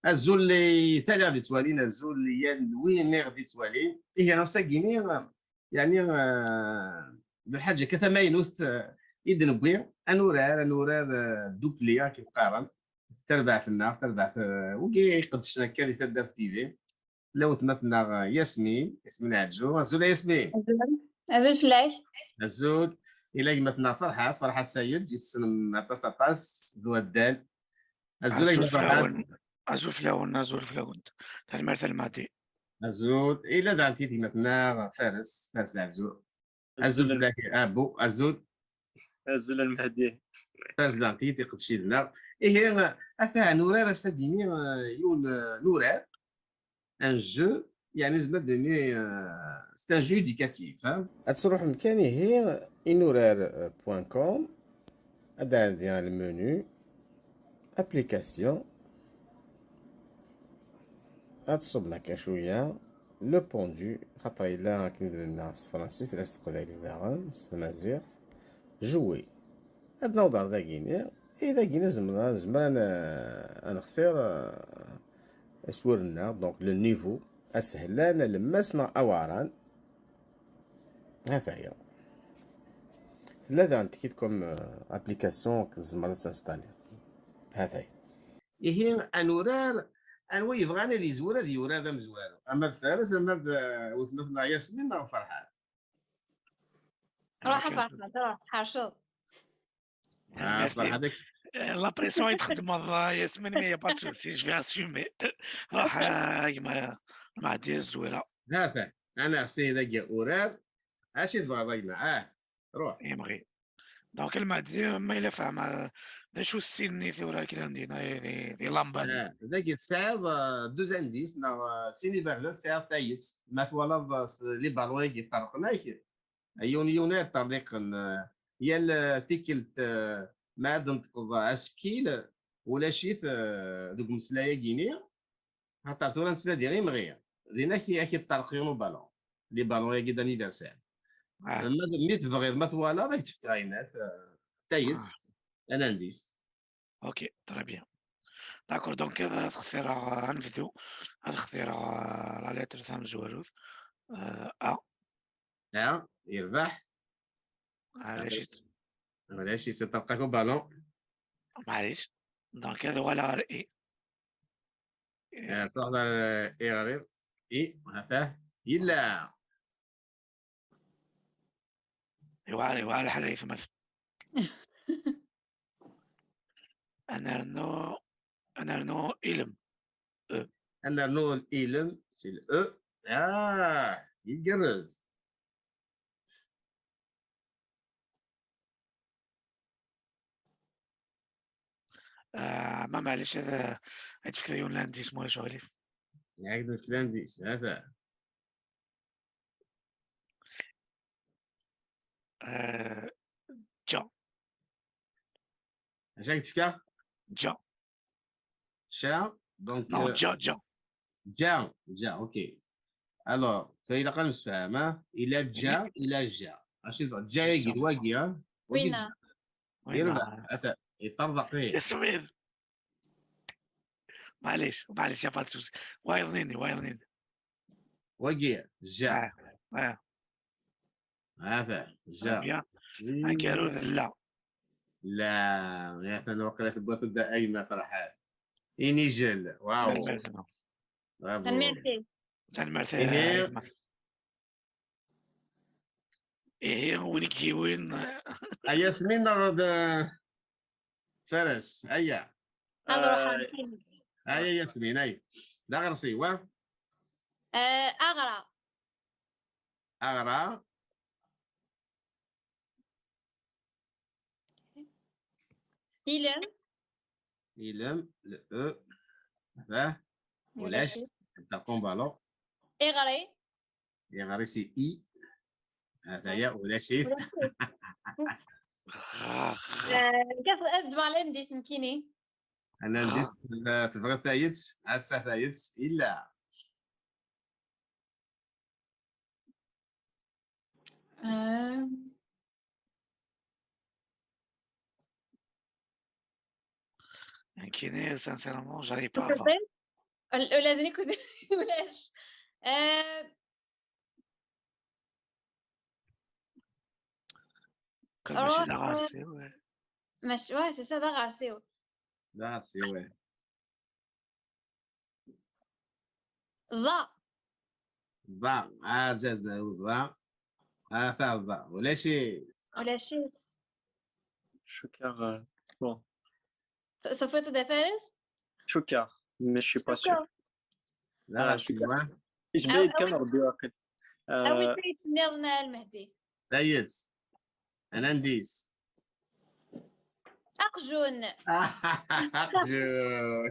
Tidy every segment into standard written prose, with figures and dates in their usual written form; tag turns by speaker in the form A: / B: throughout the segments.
A: الزول اللي تالا غادي توالين الزول اللي وين غادي توالين هي نصاكيني يعني بالحاجه كثماينوث يدنبوي انورار دوكليا كيقارن تربع في النار تربع في وكي قدشنا كان تدار تيفي لو ثمثنا ياسمين عجو الزول ياسمين
B: أزول فلاش.
A: الزول الى مثنا فرحه سيد جيت سلم باس ذو الدال الزول
C: عزول
A: يما فرحات
C: فلاون عزول فلاون تاع المرثى المادي.
A: الزول الى دانتي مثنا فارس العجو الزول
D: الزول
A: فلاك ابو الزول
D: الزول المهدي.
A: فارس دانتي تيقدشي لنا هي افا نورار سابيني يون نورار ان جو يعني زعما دوني سي ان جو ايديكاتيف تروح مكاني هي inourar.com هذا عندي المنيو ابليكاسيون تصب لك شويه لو بوندو خاطر الا كندير الناس فرنسيس لا استقبالي داغن مزيغ جوي هاد نوضر داكيني اذا كينا زعما انا نختار سورنا دونك لو نيفو اسهلان لمسنا اواران هذا هي ثلاثة عندك كيتكم ابليكاسيون زعما تنستالي هذا هي انورار انو يبغانا ذي زوره ذي ورا ذا مزوار اما الثالث اما وثمتنا ياسمين او فرحان
B: روح فرحة روح حاشط.
A: فرحان هذاك
C: لا بريسيون يتخدم هذا ياسمين مي با سوتي جو في اسومي راح مع دي الزويره
A: هذا انا السيد اورار اش تبغى ضينا روح
C: يمغي دونك المعدي ما الا فاهم شو السن ثورة كي عندنا دي لامبا
A: ذاك الساعد دوز انديس سيني بغداد ساعد تايت ما توالد لي بالون كي طرقناك يونيونات طريق يا ثيكلت ما دنتقض اسكيل ولا شيث دوك مسلايا كيني حتى ثورة نسلا ديالي مغيا دينا كي طرقيون بالون لي بالون كي دانيفرسير مي تبغي ما توالد راك تفكاينات تايت انا نديس
C: اوكي تري بيان داكور دونك هذا تختار نفذو هذا اختار لا لتر ثام زواروث
A: يربح معليش تلقاكو بالون
C: معليش دونك هذا ولا اي
A: صح اي غريب اي هفاه يلا
C: يوالي حدا يفهم انا رنو علم
A: انا نو الالم سي الاو يقرز
C: ما معليش هذا هادشي يونلاندي اسمه شغالي
A: يعقد الكلام دي هذا
C: جا
A: اش راك تفكر
C: جا
A: شا دونك
C: نو جا
A: جا اوكي الوغ فإلا قال مسفهم الى جا الى جا اش جا يقيد واقي
B: وينا
A: يربح اثا يطرق فيه
C: ياسمين معليش يا فاتسوس وايضنيني
A: واقي جا هذا جا
C: بيان انكاروذ
A: لا يا ثاني وقيلا تبغى تبدا ايمن فرحات انيجل واو برافو
B: تنميرتي
C: تنمرتي
A: ايه
C: ايه وين
A: ياسمين نغد فارس هيا
B: هذا روح
A: هيا ياسمين هيا لا غرسي وا
B: أغرى
A: اغرى
B: إلم
A: يلم الاو هذا ولاش تلقون بالون
B: إغري
A: يا غريسي اي هذا يا ولاشي
B: كيف قد مع الاندي سمكيني
A: انا نديس تبغى ثايت عاد ساعه ثايت الا
C: كيني سانسيرمون جاري با
B: الأولادني كنت ولاش
C: كان ماشي
B: روح
C: لا غارسي وي.
B: ماشي واه سي سا دا غارسيو
A: لا سي وي
B: ضا
A: ضع جد ضع ثالث ضع ولا شيء
B: ولا شيس
D: شكر بون
B: صفيت دا فارس
D: شكر ماشي با سور
B: شكرا
A: لا سي
D: شكرا.
A: وي
D: ايش بعيد كان ربي واقل
B: أوي تريد نيضنا المهدي
A: سيد انا نديس
B: أقجون
A: جون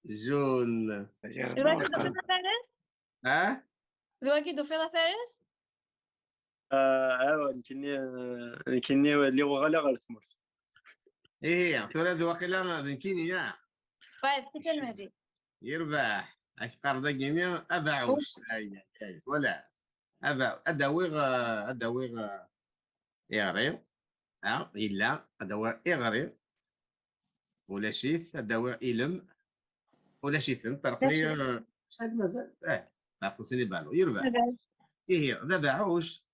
A: جون
C: غير
B: دواكي
C: الدور
B: دو فيلا فارس
A: ها
B: دواكي دو فيلا فارس
D: كني اللي هو غلا غير تمرت
A: ايه ثلاث وقيلا ذنكيني يا
B: واحد سيتا المهدي
A: يربح أشقر دقيني أبعوش أي ولا أدويغ إغري إلا أدويغ إغري ولا شيث أدويغ إلم ولا شيث طرفني شحال مازال خصني بالو يربح إيه ذبعوش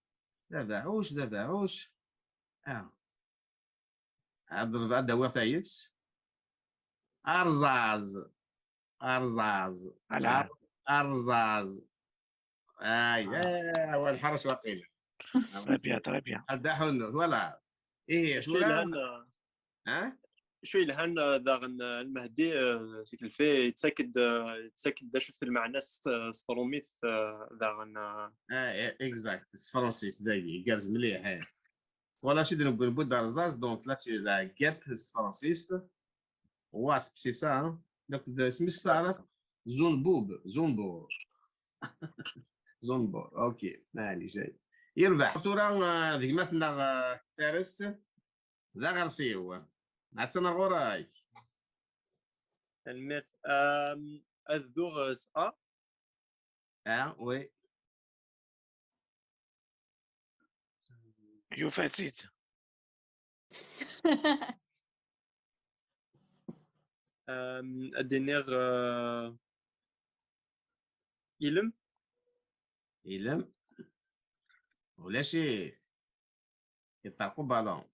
A: أضرب أدويغ ثايت أرزاز
C: على
A: أرزاز والحرش وقيل
C: ترى بيان
A: الدحون ولا إيه
D: شوي
A: ولا
D: لهنا
A: ها
D: شوي لهنا داغن المهدي سيك الفي يتساكد دا شفت المعنى ستروميث داغن
A: اكزاكت فرانسيس داكي جابز مليح ولا شي نقول رزاز دونك لا سي لا جاب فرانسيس واسب سي سا دونك سميت تعرف زونبور اوكي مالي جاي يربح صورة ذيك مثلا فارس لا غرسيو عطسنا غوراي
D: الميرث الذوغ سا
A: وي
C: يفاسيت
D: الدينير إلم
A: إلم ولا شي يطلقوا بالون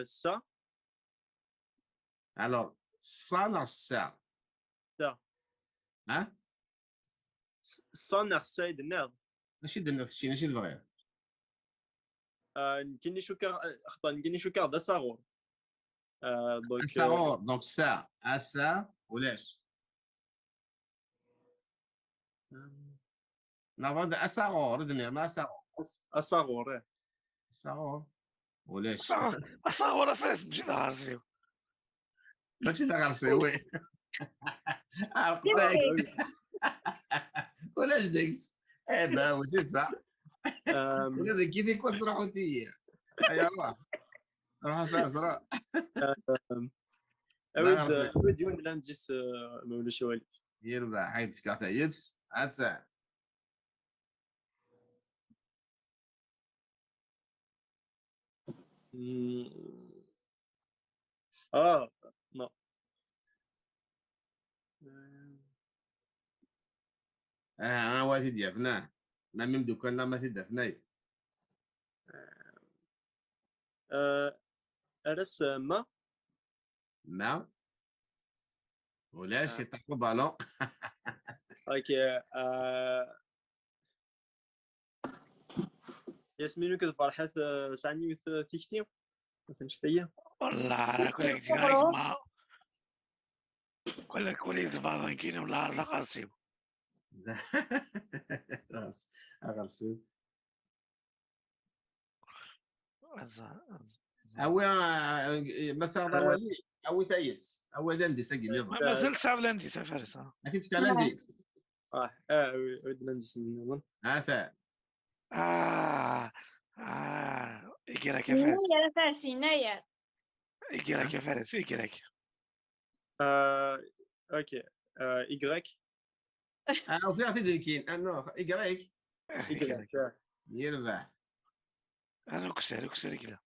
D: سا
A: الوغ صانع الساعة
D: سا
A: ها
D: صانع سايد النار
A: ماشي درنا هادشي ماشي البغيض
D: كني شكر اخطا كني شكر دا صاغور دونك
A: الصغور دونك الساعة الساعة ولاش نافض أصغر دنيا أصغر
D: اصاغور
A: صغور ولاش
C: أصغر فارس ماشي لا غارسي
A: ماشي دا غرسيوي عرفتك ولاش ديكس با وسي صح ولازم كيف يكون تروحوا انتيا هيا روح فارس روح
D: اود يون لانديس مولا شوالي
A: يربح حيد في كافيت عاد
D: نو
A: واتي ديافناه ما ميم دوكان لا ما تدفناي
D: ارس ما
A: ما ولاش يطلقوا بالون
D: اوكي ياسمين كذا فرحات سعني ثيكتي ما فهمتش هي
C: والله على كل ديالك ما كل دفعة كاين ولا لا غارسي
A: غرسو
C: أو
A: ما تساعد ولي او ثايس او دندي سقي يلا
C: مازال صعب لاندي فارس
A: اكيد كلام دي
D: ود لانديس من
A: هذا
C: إيكيراك يا فارس
B: يا فارسي ناير
C: إيكيراك يا فارس إيكيراك
D: اوكي ايغريك
A: وفي عطي ديكين انه اقرايك
C: إيكيراك
A: يربح
C: انا كسر كذا.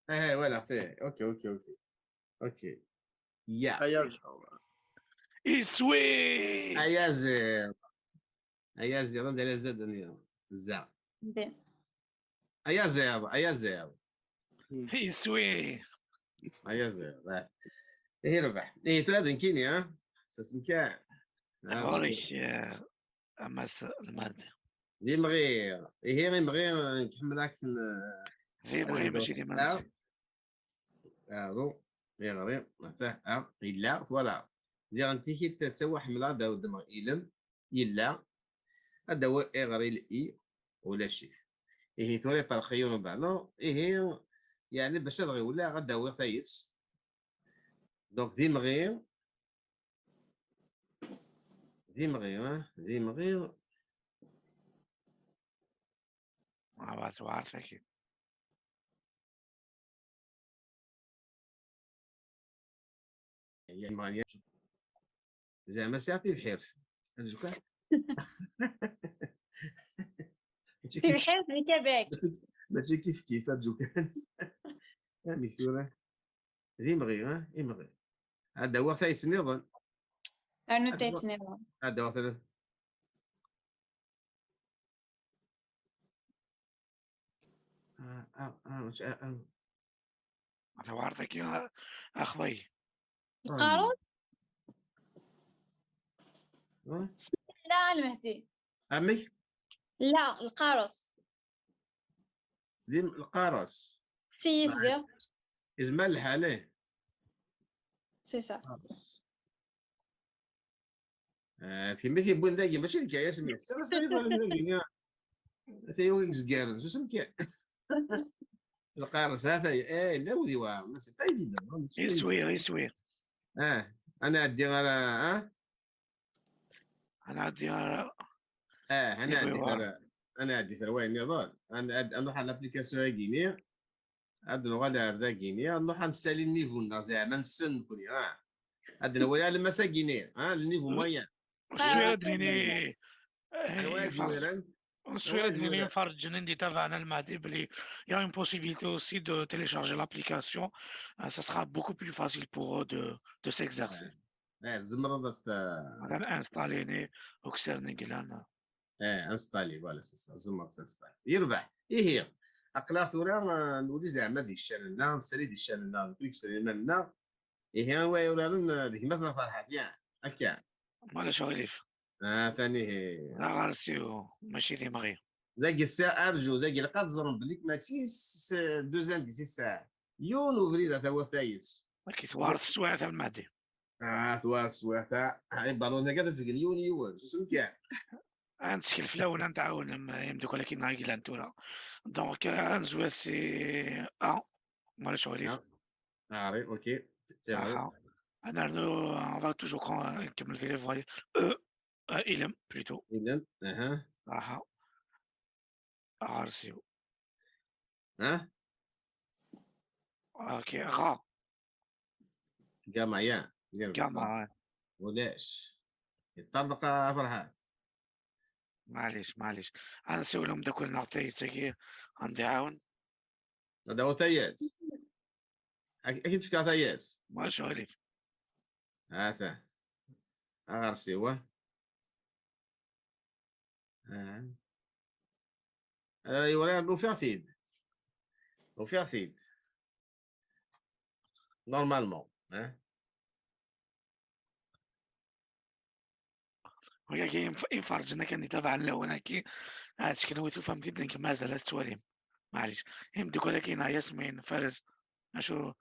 A: فوالا اوكي يا
D: ايا
C: يسوي.
A: ايا زير ندير على زاد زا
B: زين.
A: ايا زير
C: يسوي.
A: ايه ربح ايه تلاد كيني ها سمكان
C: غوري امس المادة.
A: دي مغير ايه غير مغير نكملك
C: في مغي ماشي ديما نفسي.
A: هادو يغري فاه إلا فوالا دير انت كي تسوى حملة داو دمغ إلم إلا هذا إغري الإي ولا شيف إيه توري طرخيون بعنا إيه يعني باش تغي ولا غدا هو فايتس دونك ذي مغير
C: مع بعض وعارفة كي
A: يعني مغني زعما ساعتي الحرف هنجوكا
B: في الحيط اللي تبعك.
A: ماشي كيف هنجوكا مثورة ذي مغير إيه مغير هذا هو فايتس نظن
B: انوتيتني.
A: هذا هو ثلاث مش
C: وعارفة كي أخوي.
B: القارون. لا المهدي.
A: أمي
B: لا القارص.
A: ذي القارص
B: سي زير.
A: إزمال الحالة
B: سي سا.
A: في مثل بونداجي ماشي الكايا سميت سنة صغيرة ثيو إكس شو سمكي القارص هذا لا ودي واو ما سي با إيفيدون
C: يسوي.
A: أنا أدي على
C: أنا عندي
A: أنا أدي
C: يبغى.
A: على أنا أدي على وين نضال أنا نروح على الأبليكاسيون كينيا عاد نغادر هذا كينيا نروح نسالي النيفو زعما نسن كوني عندنا ولا المسا كينيا النيفو مويان
C: شوية دنيني
A: أنا زويرا
C: شوية دنيني نفرج ندي تبعنا المهدي بلي il y a une possibilité aussi de télécharger l'application. Ça sera beaucoup plus facile pour eux de s'exercer.
A: الزمرة
C: أنا انستاليني وكسرني قلنا.
A: انستالي فوالا سي الزمرة انستالي يربح إيه هي أقلا ثورا نولي زعما دي الشانلنا نسالي دي الشانلنا كليك سالينا لنا إيه هي ويولا ديك مثلا فرحات يا هكا
C: مالا شغليف.
A: ثاني
C: لا غارسيو ماشي دماغي.
A: ذاك الساعة أرجو ذاك القاد زرم بليك ماشي دوزان دي 6 ساعات يون وفريد هذا هو فايز
C: كي توارث سوايع تاع المهدي.
A: ثوار سواح تاع بالون هكذا في اليون يون شو اسم كان
C: نسكل في الأول نتعاون لما يمدوك ولكن ناقل انتولا. دونك نزوي سي مالا شغليف.
A: عاري اوكي
C: صراحة أنا on va toujours نكمل في لي فواي إلم بلوتو.
A: اذا
C: صراحة غارسيو.
A: ها
C: اوكي غا
A: جامعيان
C: جامعة.
A: ولاش يطلق فرحات
C: معليش أنا نسوي لهم داك نعطي تاكي عندي عاون.
A: هذا هو تيات اكيد فيك تيات
C: ما شغلي.
A: هذا غارسي هو يوري وفيها فيد نورمالمون
C: ولكن يفرجنا كان يتابع لنا كي هادشي كنويتو فهمتي بلي مازال التواليم. معليش يمديك ولكن ياسمين فارس اشو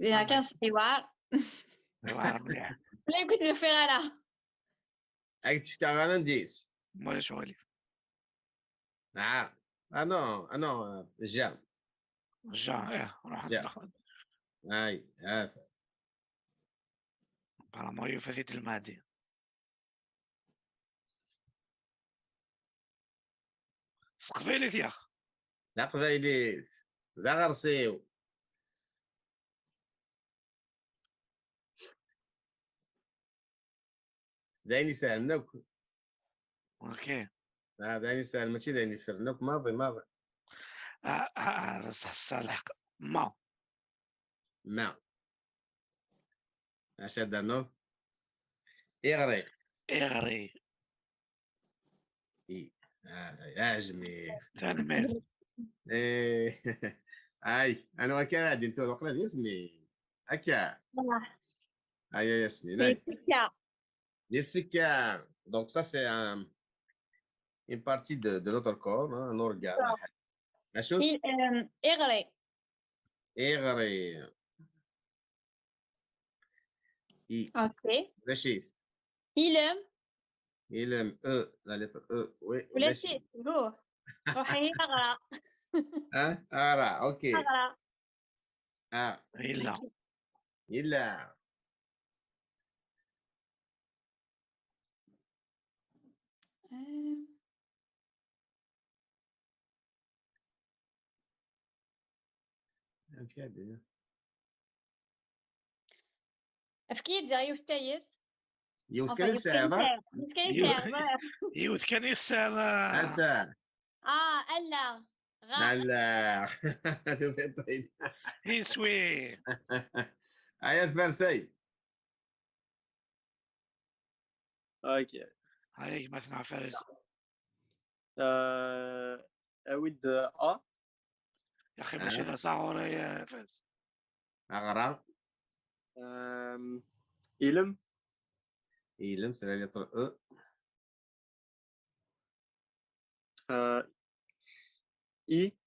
B: إذا كان حوار.
C: حوار مليح.
B: لا يمكن في غيرها.
A: اكيد فيك غانا نديس
C: ما شغلي.
A: نعم انا جام
C: جا روح ندخل
A: هاي هذا
C: على مريم فاتت المهدي. سقفيلي يا اخ.
A: لا قبايليت لا غرسيو دايني سالناك
C: اوكي
A: هذا يعني سهل ماشي يعني فرنوك ماضي
C: صالح ما
A: ما اش هذا نوض اغري
C: إغري
A: اي يا جميل
C: تنميل
A: ايه هاي انا وكان غادي انت وقلت اسمي هكا
B: صح
A: هاي يا ياسمين
B: في
A: هاي
B: سكة
A: ديال الفكا دونك سا سي une partie de notre corps un organe اشوف
B: إغري
A: اغري اي
B: أوكي
A: رشيد
B: إلم
A: إلم لا لتر وي
B: ولا
A: رشيد
B: شيء روحي أغرى
A: ها أرى أوكي
B: أغرى
C: إلا
A: إلا
B: أفكيد زي يفتيس
A: يوث كان الساعة
C: يوث كان يسال
A: أنسى
B: ألا
A: لا طيب
C: يسوي
A: آيات فارسي
D: اوكي
C: هاي مثلا فارس
D: اود
C: يا أخي ماشي ذا صعورة يا فارس
A: أغرى
D: إلم
A: إلم سلا لتر
D: إي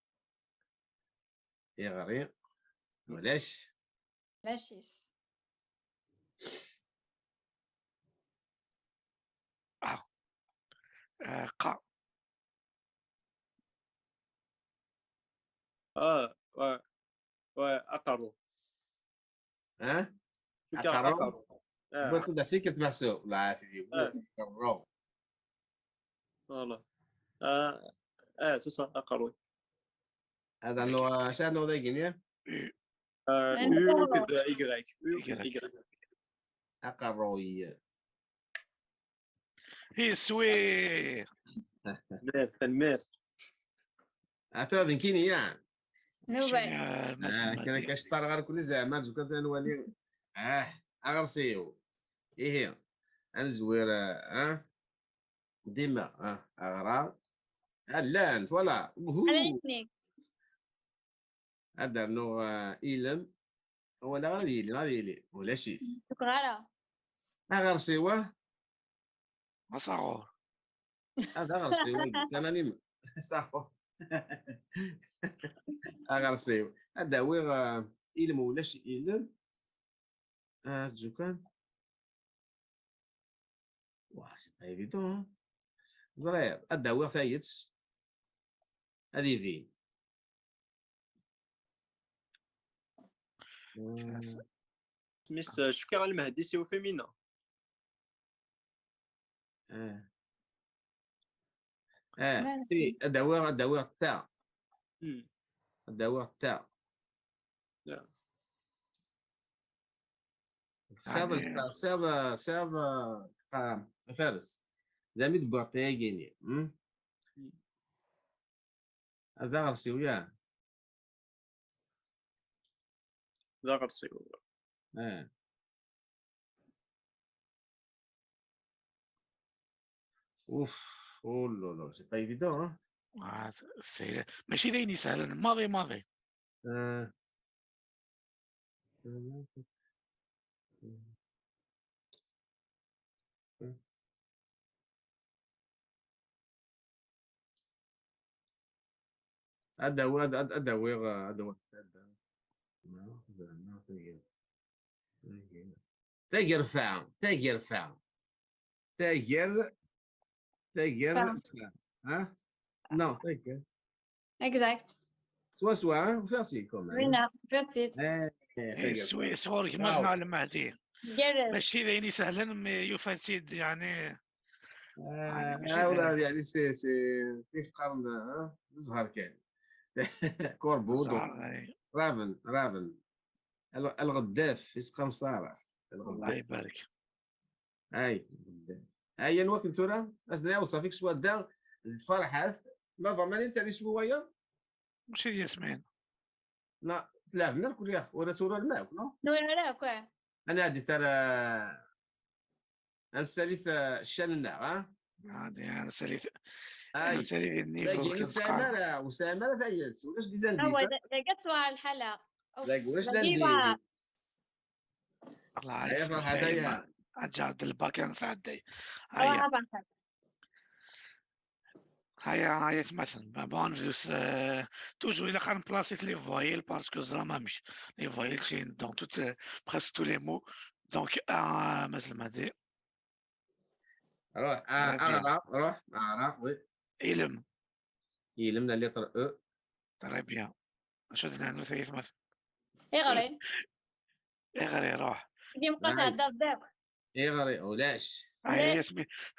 A: إغري ولاش
B: لا شيء
C: قا
D: أقرو
A: ها
D: أقرو
A: أقرب قلت ده فكرة محسوب لا عافية أقرب
D: والله سي سا أقرو
A: هذا إنه شنو ذا جنيه
D: يو كذا إيغريك
A: أقروي
C: يسوي
D: تنمير
A: أتوذن كيني يعني
B: نوبة
A: كان كاشطار غير كل زعما كنت نولي اغرسيو ايه انزوير ديما اغرا لانت ولا
B: على اسمك
A: هذا نو ايلم ولا غادي لي ولا شيف
B: شكرا
A: اغرسيوه
C: ما صغور
A: هذا اغرسيوه سنانيم صافو اغرسيو هذا ويغ ايلم ولا شي ايلم جوكان واه سي با ايفيدون زرير الدواء ثايت هذه فين
D: سميس شكرا المهدي سي فيمينا
A: تي الدواء تاع الدواء تاع ساد فارس زامي دبرتي هذا غرسي وياه
D: ذا غرسي
A: اوف او لا لا سي با ايفيدون
C: ماشي دايني سهلا ماضي
A: الدواء تاجر فاهم تاجر ها نو تاجر
B: exact
A: سوا فاسيل كومان
B: رينا فرتيت
C: يسوي صغور كما قلنا على المهدي
B: جرب
C: ماشي دايني سهلا يفاسد يعني
A: هؤلاء يعني سي في القرن الصغار كان كوربو دونك رافن الغداف يسقى مصارف
C: الله يبارك
A: هاي الغداف هاي نوك انتورا اسنا وصافيك سوا دا فرحات ما فما تاني شويه
C: ماشي ديال ياسمين.
A: لا تلعبنا الكل يا اخي ولا تورا الماء نو
B: نور راك
A: انا هادي ترى الثالث الشان ها
C: هادي انا ساليت
A: اي
C: النيفو
A: لكن
C: كنتقارن.
A: وسامه تايلت ولاش دي
B: هو
A: زنديسه
B: لقيت سؤال الحلا
A: لا واش
B: لقيبة.
A: ندير
C: الله
A: هيا
C: عليك
A: فرحات هيا
C: عاد الباكان ساعدي. هيا
B: روح فرحات
C: هيا مثلا بون فيس توجور الا كان بلاصيت لي فويل باسكو زرا ما مش لي فويل تشين دون توت بريسك تو لي مو دونك مثلا هادي
A: روح
C: Très bien.
A: روح وي
C: علم
A: يلمنا اللي طر
C: تري بيان شو درنا ثلاث مثلا
B: اغري
C: اغري روح
B: دي مقاطع الضباب
A: اغري ولاش
C: هيا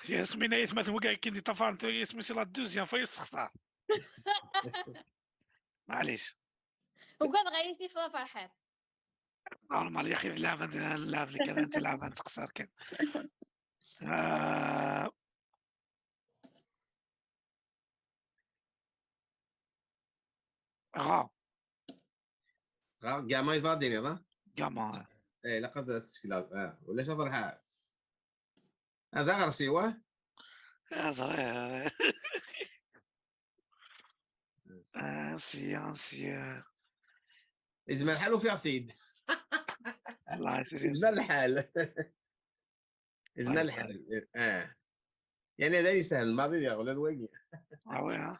C: ياسمين مثلا وكاع كي دي طفرت ياسمين سي لا دوزيام فايس تخسر معليش
B: وكان غيسي في فرحات
C: نورمال يا اخي اللعبه اللي كان تلعبها تخسر كان غا
A: كاع ما يفاديني ظا
C: كاما
A: ايه لقد تسكلا ولاش فرحات هذا غير سيوه
C: صغير انسي
A: يزمر الحال وفي عفيد
C: الله
A: يزمر الحال يزمر
C: طيب.
A: الحال يعني هذا يسهل الماضي يا ولاد واقي
C: وي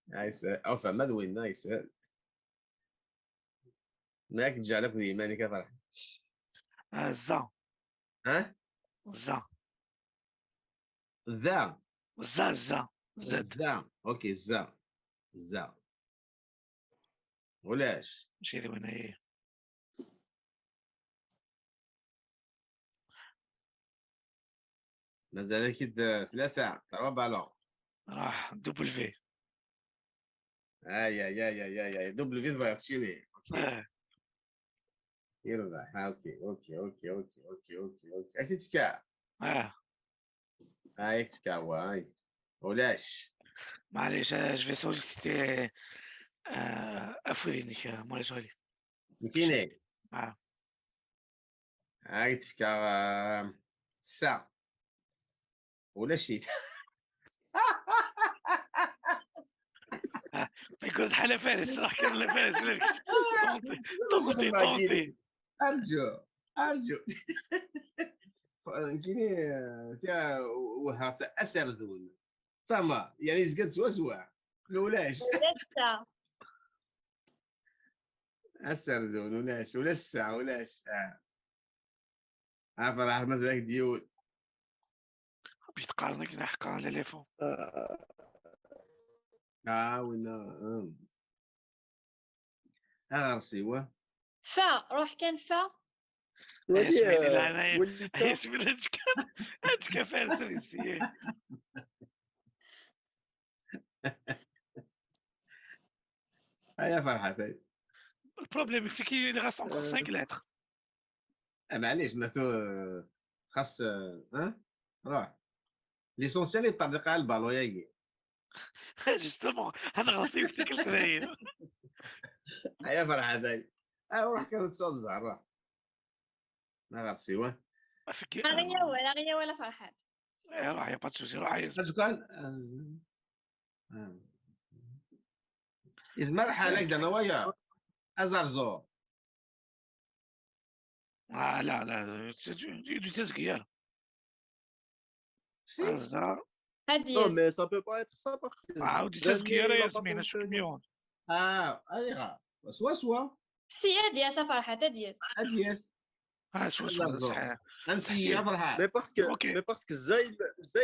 A: نايس او فما دوين نايس ماك تجعلك ديما ماني كفرح
C: زا
A: ها
C: زا
A: ذا
C: زا زد
A: الزا اوكي الزا ولاش
C: ماشي ذي وين هي
A: مازال كي ثلاثة ترى بالون
C: راح دوبل في
A: اي دوبل في ضيع تشيني يربح اوكي اكيد تكا هاي تكا واي ولاش
C: معليش جو في سوليسيتي افرينك مولاي جولي
A: مكيني
C: آه.
A: هاي تفكا الساعة ولا شيء
C: يقول حالة فارس راح كان لا فارس لك
A: ارجو كيني فيها وهات اسردون فما يعني زقد سوا ولاش
B: لسه
A: اسردون ولاش ولا الساعة ولاش فرح مازالك ديول
C: باش تقارنك نحقا على ليفون
A: وينا غير سوا
B: فا روح كان فا
C: ياسمين لا انا
D: وليت
C: ياسمين انت فارس تريسي
A: هيا فرحة
C: البروبليم سي كي il reste encore 5 lettres
A: معليش ما تو خاص روح ليسونسيال يطبق على البالو ياكي
C: جوستومون انا غلطي في ديك الكرايه
A: هيا فرحة روح كانت تصوت الزهر روح غير سوا
B: غيا ولا فرحات
C: روح يا باتشوسي روح يا
A: كان يزمر حالك دنا ويا ازرزو
C: لا du تسقير
A: سي
D: Non,
B: هديز
D: mais ça peut pas être ça parce que
C: عاودي
D: Zidane,
C: تسقير
D: il
C: يا
D: a pas
C: ياسمين اش
D: fonctionné.
C: مليون
A: هذه سوا
B: سي هديز فرحات هديز
A: اديس
C: شو
A: ازرزو انسي يا فرحة
C: اوكي
D: Mais parce que Zay,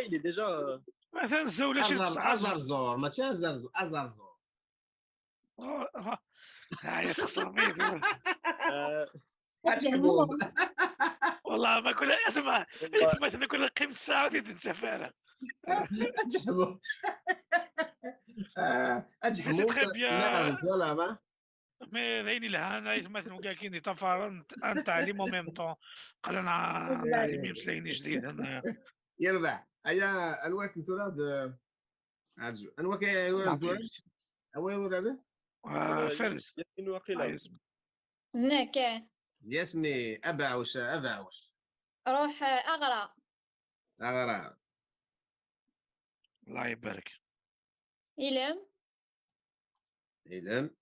D: il est déjà.
C: مثلا الزولة شي
A: ازرزور ما ازرزور
C: يا خسر ميت
A: اتحبوب
C: والله ما كل اسمع
D: والله
C: انت مثلا كل قيم الساعه تنسى فعلا
A: اتحبوب اتحبوب
C: Très bien.
A: نعرف ولا ما
C: مي ذيني لها انا مثلا كاع كي طفر انت تعليم ميم طون قال انا نعلم يمسليني جديد انا
A: يربح هيا الوقت تراد عرجو أنا وكي ولد أوي ولد
C: فارس
D: ياسين واقيلا.
C: ياسمين.
B: هناك
A: يسمي أبعوش أبعوش
B: روح أغرى.
A: أغرى
C: الله يبارك.
B: إلم.
A: علم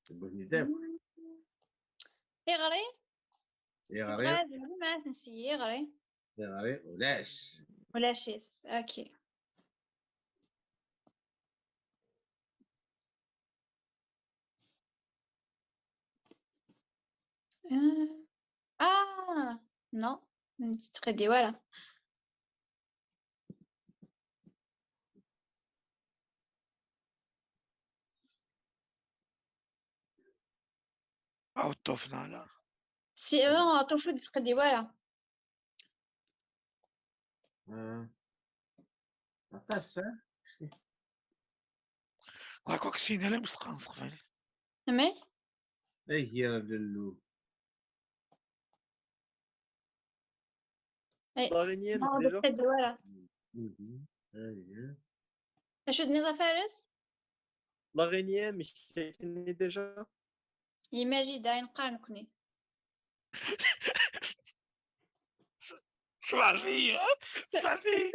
A: تبغني داب
B: يغري.
A: يغري
B: غادي ما تنسي يغري
A: يغري ولاش
B: ولا شيس. اوكي. نو تقدي ولا
C: أو الطفلة لا.
B: سي طفل تقدي ولا
A: عطاس
C: هاكوك سينا لا مستقنص فاني.
B: مي
A: اي هي رجل
D: لاغينيا
B: ما
D: ديجا
B: تقدي ولا اشو دنيا فارس
D: لاغينيا مش كايني ديجا.
B: يماجي داين قارنكني
C: اسمع فيا اسمع فيا.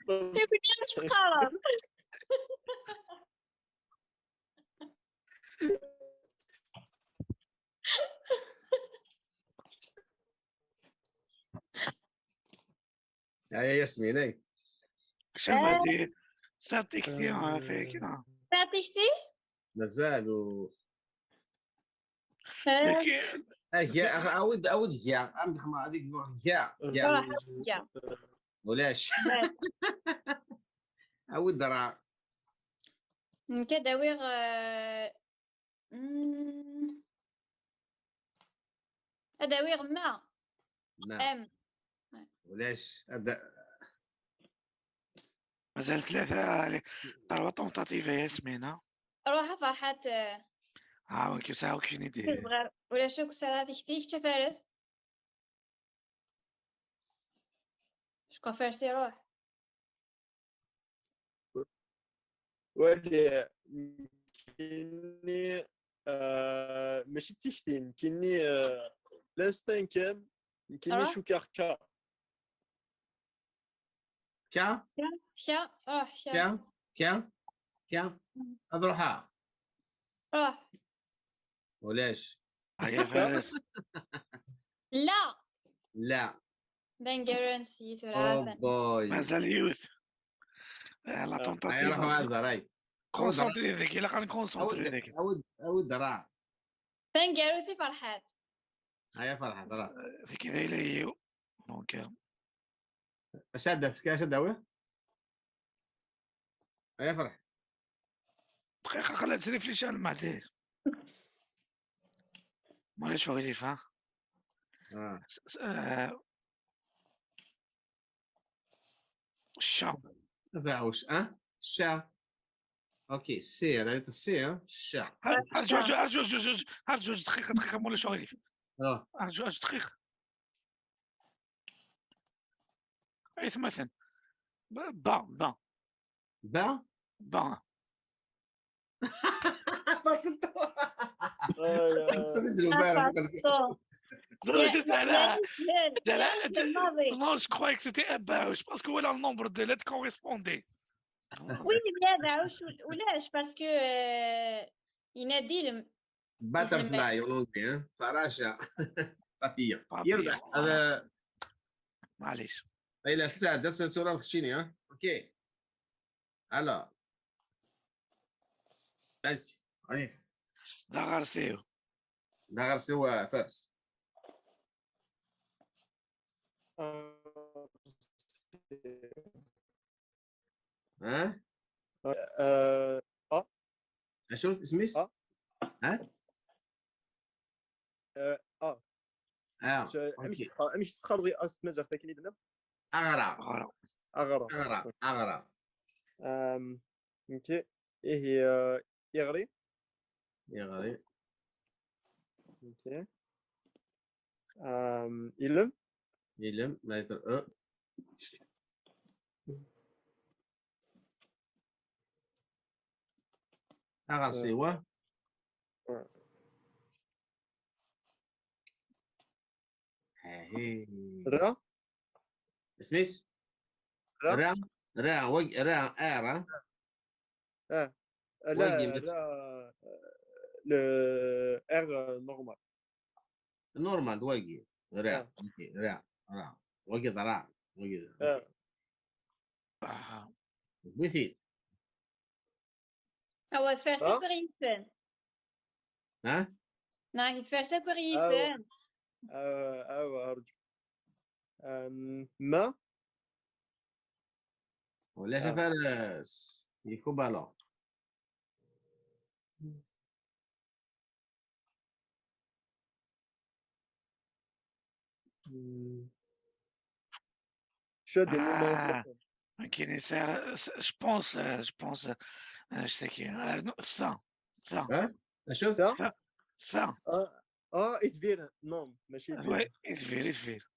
B: يا بني مش تقارن.
A: يا ياسمين اي
C: شو ما دي صدق كثير فيك.
B: تعطيشتي
A: مازال
C: لكن
A: يا اود يا عم خما هذيك يا
B: روح يا
A: ولاش اود راه
B: كداويغ أداويغ ما
A: ما
B: أم
A: ولاش
C: مازال ثلاثة ضربة طونطاتيف ياسمين.
B: روح فرحات
C: هاوك يساوك فيني
B: سير
C: دير.
B: صغار ولا شوك سالات يشتيك فارس شكون فارسي روح
D: ولي كايني ماشي تيكتين كايني لاستان كان كايني
B: روح
D: شوكار كا
A: كا
B: شا روح شا
A: كا اضرحها
B: روح
A: ولاش
C: هيا فارس.
B: لا
A: لا
B: دنجر نسيت ولا
A: او
B: عسل
A: بوي
C: مازال يوث لا
A: هاي
C: طونطاتيف.
A: روح مازال هاي اود
C: كونسونتري ذيك الا كنكونسونتري ذيك.
A: اود راه
B: دنجر وثي فرحات
A: هيا فرحة ترى
C: ذيك ذا إلا هي دونك
A: اش هدف كاش داوي هيا فرح
C: دقيقة خلات تسريف لي شان معدي مالي شو غير فا. الشا
A: تفاعوش شا اوكي السير هذا السير الشا
C: ارجو دقيقة مولا شو غير ارجو دقيقة ايث مثلا با
A: با
C: با
A: تدرو بارك
C: Non, je sais là.
B: الماضي
C: Non, je croyais que c'était un bah, je pense que voilà le nombre de lettres correspondait.
B: وي بلاد عوش ولاش باسكو ينادي
A: باترفلاي اونجلي فراشة بابيا
C: Papillon,
A: يربح
C: voilà.
A: هذا
C: معليش.
A: الى السادس سورة الخشيني اوكي هلا بس عنيف
C: لا غارسيو.
A: لا غير سوى فارس ها اشوف اسميس ها اوكي
D: مش تخرضي أست مازال فاكني دنا
A: اغرى
C: غرا
D: أغرى
A: اغرى
D: اوكي إيه هي يغري
A: يغري
D: اوكي يلم
A: يلم ما يتر اغر سوا هي
D: را
A: سميث
D: را
A: را را ارا
D: لا
A: وجه
D: را le R normal
A: نورمال وجه را
D: آه.
A: اوكي را وجه ضراع وجه مثيل
B: هو تفرسك وغيفان
A: ها
B: تفرسك وغيفان
D: أرجو ما
A: ولا فارس يفو بالون
D: شو ديني ما
C: كاين جو بونس اشتكي ثا
A: ها شوف
C: ثا
D: إثبير نوم ماشي
C: وي
D: إثبير
C: فير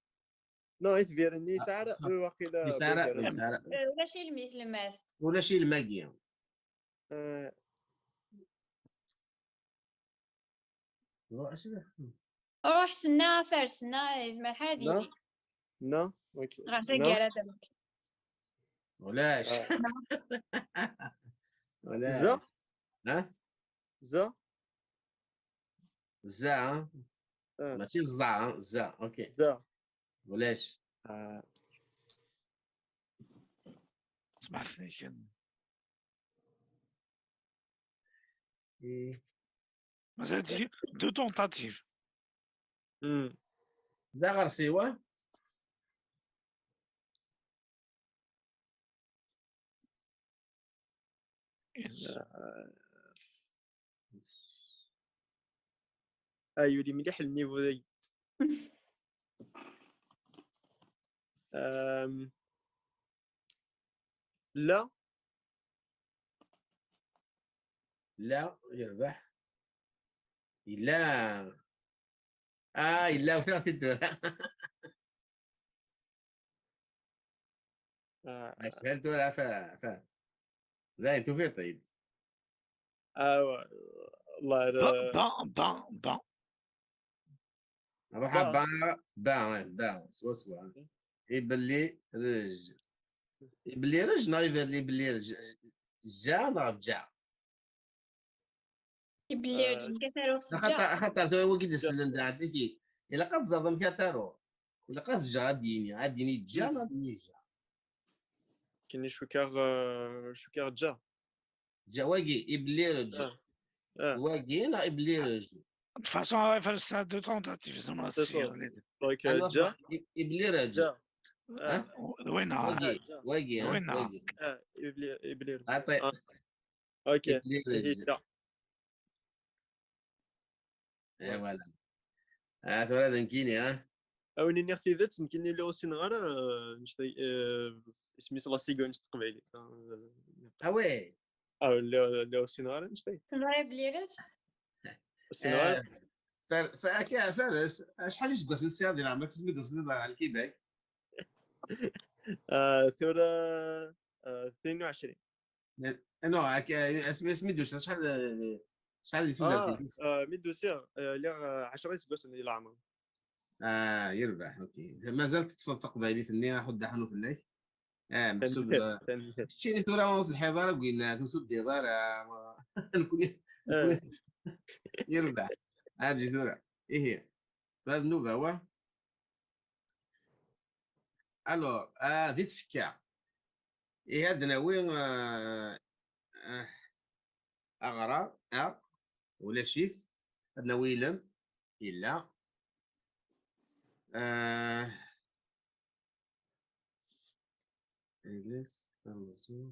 D: نو إثبير ني سعر واقيلا
A: يسارع
B: ولا شي المثل ماس
A: ولا شي الماجي
B: روح سنا فرسنا زعما شحال
D: لا
B: هادي
D: لا اوكي
B: غير
D: لا
B: تاكيرا دابا
A: ولاش ولا
D: زا
A: ها
D: زا
A: زا ماشي الزا زا اوكي
D: زا
A: ولاش
C: سمعتني كان مازال دي دو تونتاتيف
A: دا غير سوا
D: يولي مليح النيفو ذي لا
A: لا يربح إلا إلا وفيها في الدور سهلت ولا فا لا انتو في طيب
D: الله
C: با
A: نروح با سوا يبلي رج يبلي رج نايفر اللي بلي رج جا ضرب جا
B: يبلي رجل كثر
A: خاطر تو وكيد السلندر عندك الا قد زرم كاتارو الا قد جا غاديني جا غاديني جا
D: كاين شوكار
A: جا واقي يبلي رج واقي لا يبلي رج
C: de toute façon فرسنا دو تونتاتيف زعما
D: دونك جا
A: يبلي رج
D: جا
C: وين
A: واقي
D: يبلي
A: عطي
D: اوكي
A: يبلي رج
D: هي
A: فوالا ثورة يمكيني ها
D: اوني نختي ذات يمكنني لو سينغال نشتي اسمي لا سيغون تقبيلي
A: اوي
D: لو سينغال نشتي
B: تنوري بلي رج
D: سينغال
A: فارس شحال يسقس السير ديال عمرك سميتو سيدي على الكيباك
D: ثورة 22
A: نو سميتو شحال يفيد
D: ميدو سير اللي 10 يسقس ديال العمر
A: يربح اوكي مازال تطفل تقبايلي ثني حد حنو في الليل محسوب شتي ثورة في الحضارة قلنا ثوث الديار نكون يربح ارجي ثورة ايه هي فهاد النوفا هو الوغ ذي تفكا ايه هاد ناوي اغرى ولا شيف هاد ناوي لم الا إجلس أنزو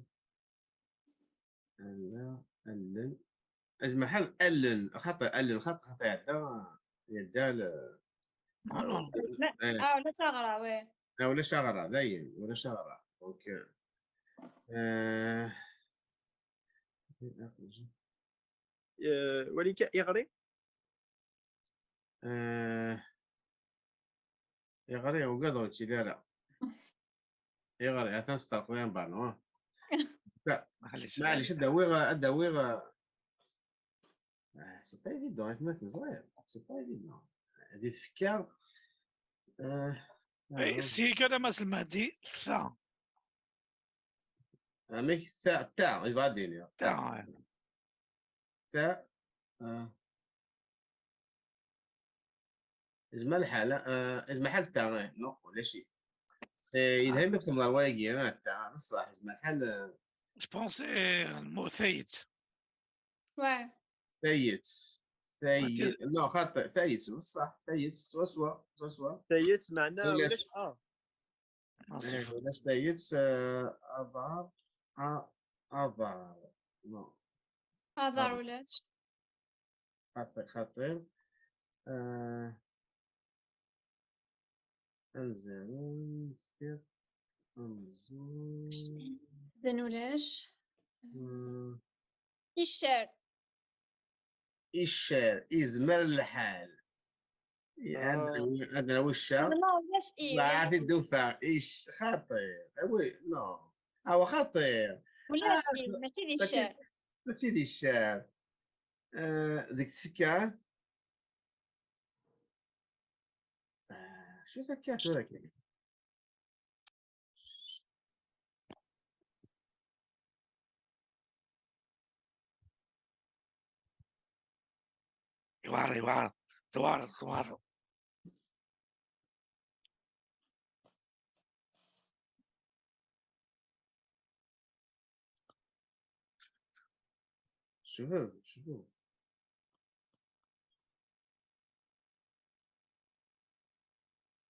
A: ألا ألن أجمع حال ألن خطأ ألن خطأ هذا يدال
C: نو نو
B: ولا ثغرة وي.
A: ولا شغره داين ولا شغره دونك
D: وليك يغري
A: يغري وقضوا تيدارا يغري تنسطر وين بانو معليش الدويغ سي با ايفيدون تمثل صغير سي با ايفيدون هادي تفكر
C: سي كذا مثل المهدي ثا
A: ميك تاع يبغى تاع اسم الحالة اسم محل تاع نو ولا شي يلهم لكم الرواقي انا تاع بصح اسم الحل
C: جبونسي المو ثايت
B: وي.
A: ثايت لا خاطئ ثايت بصح ثايت سوا
D: تايت معنا
A: ولاش
C: نصف
A: ولاش ثايت اضار اضار نو
B: هذا ولاش.
A: خاطر انزل سير انزل
B: زين ولاش. الشعر.
A: الشعر يزمر الحال هذا هو الشعر
B: لا ولاش
A: ما
B: ولاش
A: عاد الدفع ايش خاطر وي نو هو خاطر
B: ولاش ماشي ديال الشعر.
A: ماشي ديال الشعر ديك الفكره شو ذكرت ولك
C: يوار
A: شوفوا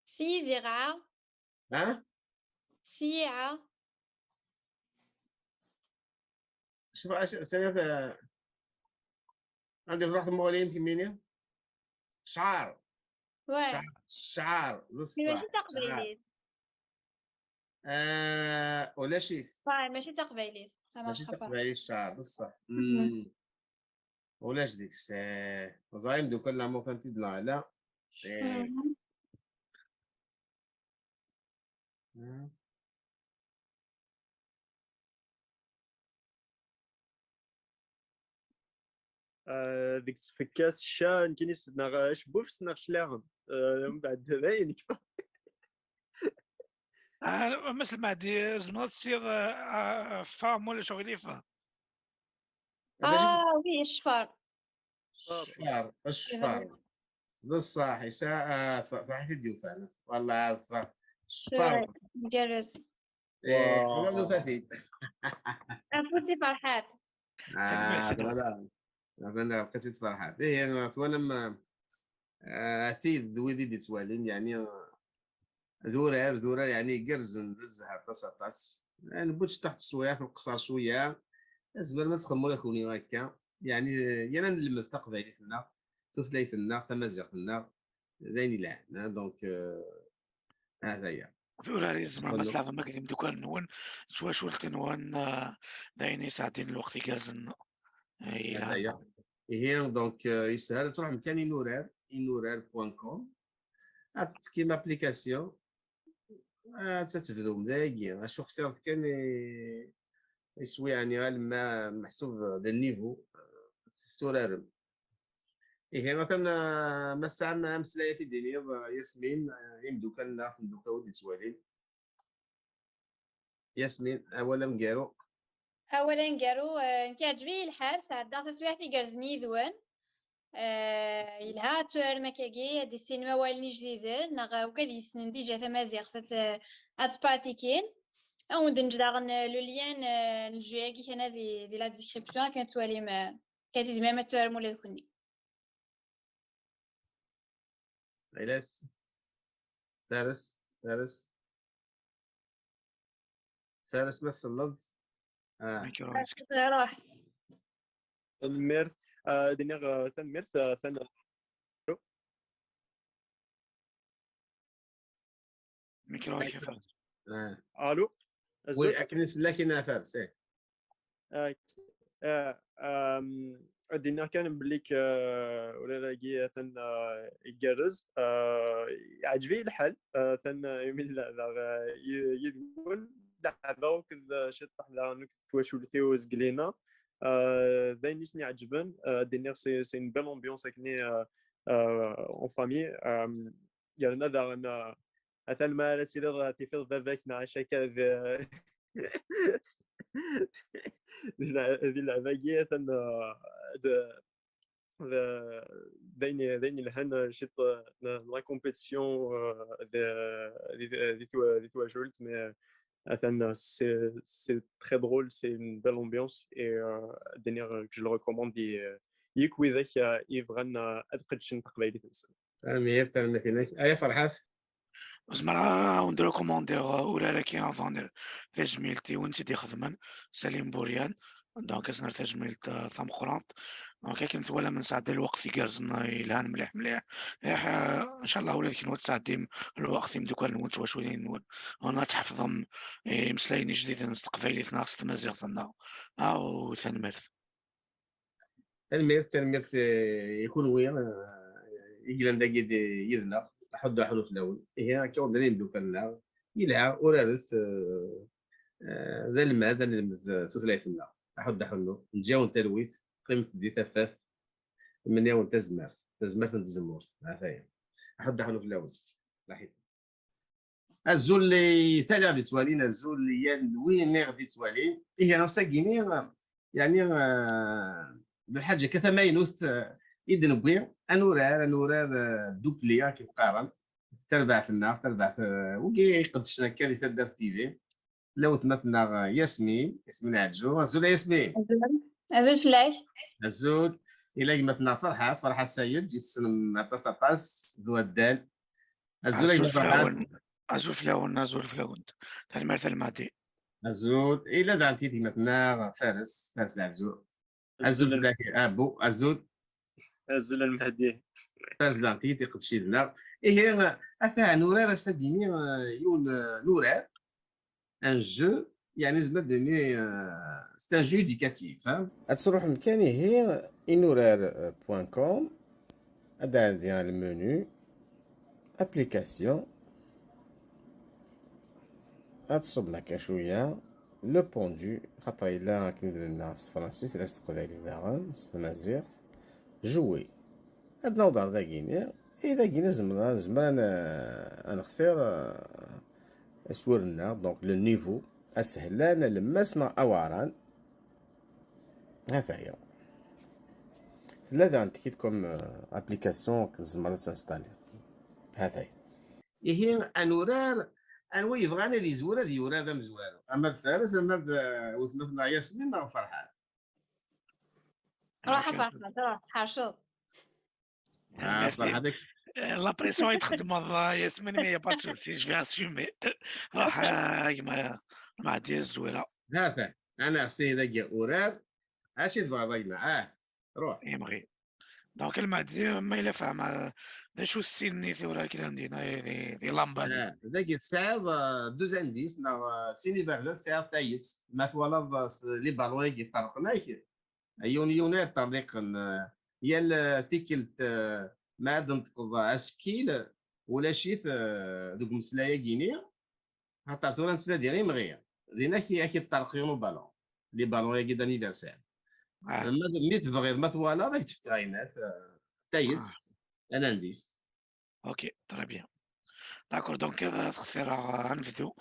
B: سيزيغعة
A: ها
B: سيعة.
A: شوف سنة عندي تروح المغولين كمينيا شعار
B: وي.
A: شعار
B: ماشي
A: للصح
B: تقبيليت.
A: ولا شي
B: ماشي تقبيليت
A: ماشي تقبالي الشعر بصح
B: مهم.
A: ولاش ديك الساعة زايم دوكا لا مو فهمتي بلا لا
D: ديك تفكاس الشان كاين سنا شبوف سنا شلاغم من بعد باين
C: مثل ما دي زنوط تصير فام ولا شغلي فا
B: وي الشفار.
A: الشفار بصح يساء صحيح الديوفان والله عارف الشفار
B: مجرز.
A: والله فاسد
B: أنفسي فرحات.
A: هذا قصيد فرحات هي ولما ثيد ويدي دي توالين يعني ذورة يعني قرزن بزها تصاص يعني بوتش تحت شوية نقصر شوية أزبل ما تخمو لكوني هكا يعني يانا نلمد تقبايلتنا سوسلايتنا تمازيغتنا دايني لا دونك هذا هي
C: ذوراري زعما مثلا ما كديم دوكا نون شوال تنوان دايني ساعتين الوقت كارزن
A: هذا هي دونك يسهل تروح مكان inourar.com كيما ابليكاسيون تتبدو مدايقين شو اخترت كان يسوي يعني غير ما محسوب للنيفو سورارم إيه مثلا مسا مسلايتي ديني ياسمين يمدو كان ناخذ دوكا ودي توالين ياسمين اولا مقارو
B: أولا قالوا كيعجبني الحال ساعات ضغط سويعتي قرزني ذوان يلها توار مكاكي هادي السينما والني جديدة نغا وكاد يسنن ديجا تمازيغ ات باراتيكين او ندنج داغن لو ليان الجوياكي كان هذه دي لا ديسكريبسيون كانت توالي ما كانت زعما توار مولا كوني
A: علاس فارس ما تسلط
B: روح
D: تنمير دينيغ تنمير ثان
C: ميكرو كيف
D: الو
A: وي اكنس لكن فارس
D: دينا كان بليك ولا لاقي ثن يجرز عجبي الحال ثن يميل يدول دعوا كذا شطح لا تواشو ثيو زقلينا داين نيسني عجبن دينير سي ان بيل امبيونس كني اون فامي يالنا داغنا مثلا ما لا تيري تيفيض باباك مع شكا ذي العباقية داين الهن شت لا كومبيتيسيون ذي تواجلت مي مثلا سي تري درول سي une belle ambiance et دينير je le recommande يكوي ذاك يبغى ادقدشن تقبايلي تنسى
A: امير تلمثينك ايا فرحات
C: زعما ونديرو كوموندير ولا كي افوندير تجميلتي وانت دي خدمن سليم بوريان دونك اسنر تجميلت ثم قرانت دونك كنت ولا من ساعد الوقت يقرزنا يلان مليح مليح ان شاء الله ولاد كنوت ساعدين الوقت يمدوك نوت واش ولين انا تحفظهم مسلاين جديد نستقبلي في ناس تمازيغ ثنا او ثنمرت
A: تلميرت يكون وين يجلن داك يدنا حد حلو في الاول هي كون دايرين دوكا يلعب ورارس ذا الماء ذا نلمز سوسلايثنا حد حلو نجاو تلويث قيمت دي تفاث من يوم تزمرت نتزمورت عافايا حد حلو في الاول لاحظت الزول اللي تالي غادي توالين الزول اللي هي وين غادي توالين هي نصاكيني يعني بالحاجه كثماينوث يدن بوي انورار دوبلي كيف قارن تربع في النار تربع وكي قدشنا كان تدار تيفي لو تمثلنا ياسمين عجو الزول ياسمين
B: أزول فلاش
A: الزول الى مثلنا فرحه سيد جيت سلم باس ذو الدال الزول
C: ازول فلاون تلمرت المادي
A: الزول الى دانتي مثلنا فارس العجو الزول فلاك ابو الزول
D: المهدي
A: فارس دانتي تقدشي لنا هي اثا نورار سابيني يون نورار ان جو يعني زعما دوني سي ان جو ايديكاتيف تروح مكاني هي inourar.com هذا ديال المنيو ابليكاسيون تصب لك شويه لو بوندو خاطر الا كندير لنا فرنسيس لا استقبالي داغن مزيغ جوي هاد نوضر داكيني اذا كاين زعما انا نختار سورنا دونك لو نيفو اسهل لنا لمسنا اواران هذا هي ثلاثه عندك كوم ابليكاسيون كنزمر تنستالي هذا هي انورار انوي يبغانا ذي زوره ذي ورا ذا مزوار اما الثالث اما وثمثنا ياسمين راه فرحان
B: راح فرحة حاشط
A: فرحتك
C: لا بريسيون يتخدم ياسمين مي با تشوتي جو اسيمي راح مع ديال الزويره
A: هذا انا سيدة جا اورار اش تبغى ضينا روح
C: يمغي دونك المادي ما الا فاهم شو السين ثورة كده عندنا دي لامبان
A: ذاك الساعه دوز انديس سيني بغداد الساعه تايت ما توالد لي بالوي يطرقناك يونيونات طريق يا ثيكلت ما دنتقض اسكيل ولا شيث دوك مسلايا كيني خاطر ثورا نسلا ديالي مغيا دينا كي طرقيون بالون لي بالون يا كي دانيفرسير مي تبغي ما توالد راك تفتاينات تايت انا نديس
C: اوكي تري بيان داكور دونك هذا خسر غنبداو